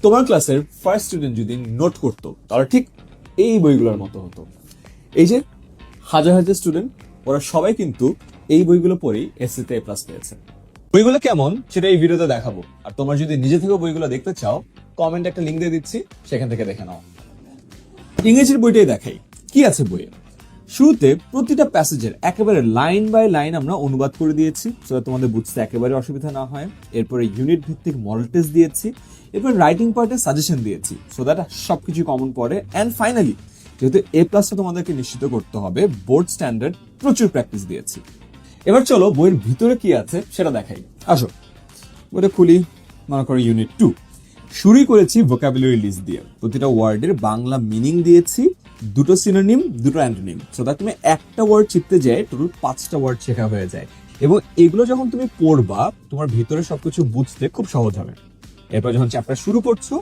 তোমার ক্লাসের first student যদি নোট করতো তাহলে ঠিক এই বইগুলোর মতো হতো। এই যে হাজার হাজার স্টুডেন্ট, ওরা সবাই কিন্তু এই বইগুলো পড়েই এসএসসিতে A+ পেয়েছে। বইগুলো কেমন সেটা এই ভিডিওতে দেখাবো, আর তোমরা যদি নিজে থেকে বইগুলো দেখতে চাও কমেন্টে একটা লিঙ্ক দিয়ে দিচ্ছি, সেখান থেকে দেখে নাও। ইংরেজির বইটাই দেখাই কি আছে বইয়ে। শুরুতে প্রতিটা প্যাসেজের একেবারে লাইন বাই লাইন আমরা অনুবাদ করে দিয়েছি, সো তোমাদের বুঝতে একেবারে অসুবিধা না হয়। এরপরে ইউনিট ভিত্তিক মডেল টেস্ট দিয়েছি, এরপর রাইটিং পার্টে সাজেশন দিয়েছি, সো দ্যাট সবকিছু কমন পড়ে। অ্যান্ড ফাইনালি যেহেতু A+ তোমাদেরকে নিশ্চিত করতে হবে, বোর্ড স্ট্যান্ডার্ড প্রচুর প্র্যাকটিস দিয়েছি। এবার চলো বইয়ের ভিতরে কি আছে সেটা দেখাই। আসো বইটা খুলি, মনে করো ইউনিট 2। শুরুই করেছি ভোকাবুলারি লিস্ট দিয়ে, প্রতিটা ওয়ার্ডের বাংলা মিনিং দিয়েছি, দুটো সিনোনিম দুটো অ্যান্টোনিম, সো দ্যাট তুমি একটা ওয়ার্ড চিপতে যায় টোটাল 5টা ওয়ার্ড শেখা হয়ে যায়। এবং এগুলো যখন তুমি পড়বা তোমার ভিতরে সবকিছু বুঝতে খুব সহজ হবে। এরপর যখন চ্যাপ্টার শুরু করছো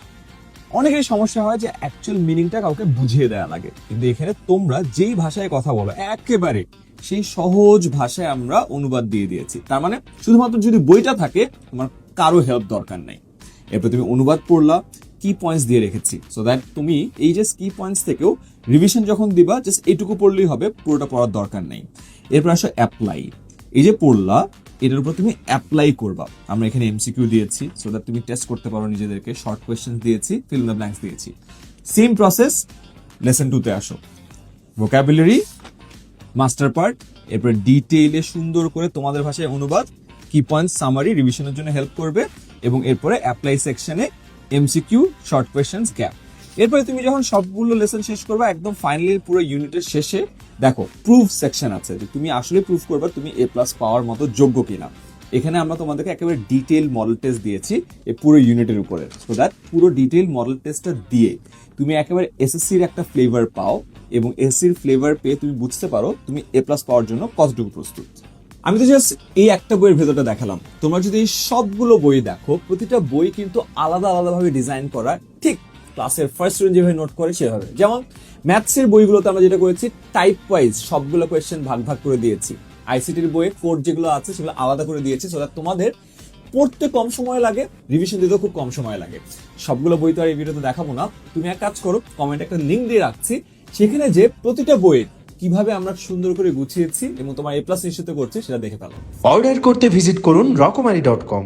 অনেকেরই সমস্যা হয় যে অ্যাকচুয়াল মিনিংটা কাউকে বুঝিয়ে দেওয়া লাগে, কিন্তু এখানে তোমরা যেই ভাষায় কথা বলো একেবারে সেই সহজ ভাষায় আমরা অনুবাদ দিয়ে দিয়েছি। তার মানে শুধুমাত্র যদি বইটা থাকে তোমার কারো হেল্প দরকার নাই। এরপর তুমি অনুবাদ পড়লা, কি পয়েন্টস দিয়ে রেখেছি, সো দ্যাট তুমি এই যে কি পয়েন্টস থেকেও রিভিশন যখন দিবা জাস্ট এইটুকু পড়লেই হবে, পুরোটা পড়ার দরকার নেই। এরপর আসো অ্যাপ্লাই। এই যে পড়লা এটার উপর তুমি অ্যাপ্লাই করবা। আমরা এখানে এমসিকিউ দিয়েছি, সো দ্যাট তুমি টেস্ট করতে পারো নিজেদেরকে। শর্ট কোয়েশ্চেন দিয়েছি, ফিল ইন দ্য ব্ল্যাঙ্কস দিয়েছি। সেম প্রসেস লেসন 2-তে আসো, ভোকাবুলারি মাস্টার পার্ট, এরপর ডিটেইলে সুন্দর করে তোমাদের ভাষায় অনুবাদ, কি পয়েন্ট সামারি রিভিশনের জন্য হেল্প করবে, এবং এরপরে অ্যাপ্লাই সেকশনে এমসিকিউ, শর্ট কোয়েশ্চেন্স, গ্যাপ। এরপরে তুমি যখন সবগুলো লেসন শেষ করবা একদম ফাইনালি পুরো ইউনিটের শেষে দেখো প্রুফ সেকশন আছে, যে তুমি আসলে প্রুফ করবা তুমি A+ পাওয়ার মতো যোগ্য কিনা। এখানে আমরা তোমাদেরকে একেবারে ডিটেইল মডেল টেস্ট দিয়েছি এই পুরো ইউনিটের উপরে, সো দ্যাট পুরো ডিটেইল মডেল টেস্টটা দিয়ে তুমি একেবারে এসএসসির একটা ফ্লেভার পাও, এবং এসএসসির ফ্লেভার পেয়ে তুমি বুঝতে পারো তুমি A+ পাওয়ার জন্য কতটুকু প্রস্তুত। আমি তো জাস্ট এই একটা বইয়ের ভেতরটা দেখালাম, তোমরা যদি এই সবগুলো বই দেখো প্রতিটা বই কিন্তু আলাদা আলাদাভাবে ডিজাইন করা, ঠিক ক্লাসের ফার্স্ট স্টুডেন্ট যেভাবে নোট করে সেভাবে। যেমন ম্যাথসের বইগুলোতে আমরা যেটা করেছি টাইপ ওয়াইজ সবগুলো কোয়েশ্চেন ভাগ ভাগ করে দিয়েছি। আইসিটির বইয়ে কোড যেগুলো আছে সেগুলো আলাদা করে দিয়েছি, সো দ্যাট তোমাদের পড়তে কম সময় লাগে, রিভিশন দিতেও খুব কম সময় লাগে। সবগুলো বই তো আর এই ভিডিওতে দেখাবো না, তুমি এক কাজ করো, কমেন্টে একটা লিঙ্ক দিয়ে রাখছি, সেখানে যে প্রতিটা বইয়ের কিভাবে আমরা সুন্দর করে গুছিয়েছি এবং তোমার A+ নিশ্চিত করছি সেটা দেখে ফেলো। অর্ডার করতে ভিজিট করুন রকমারি.com।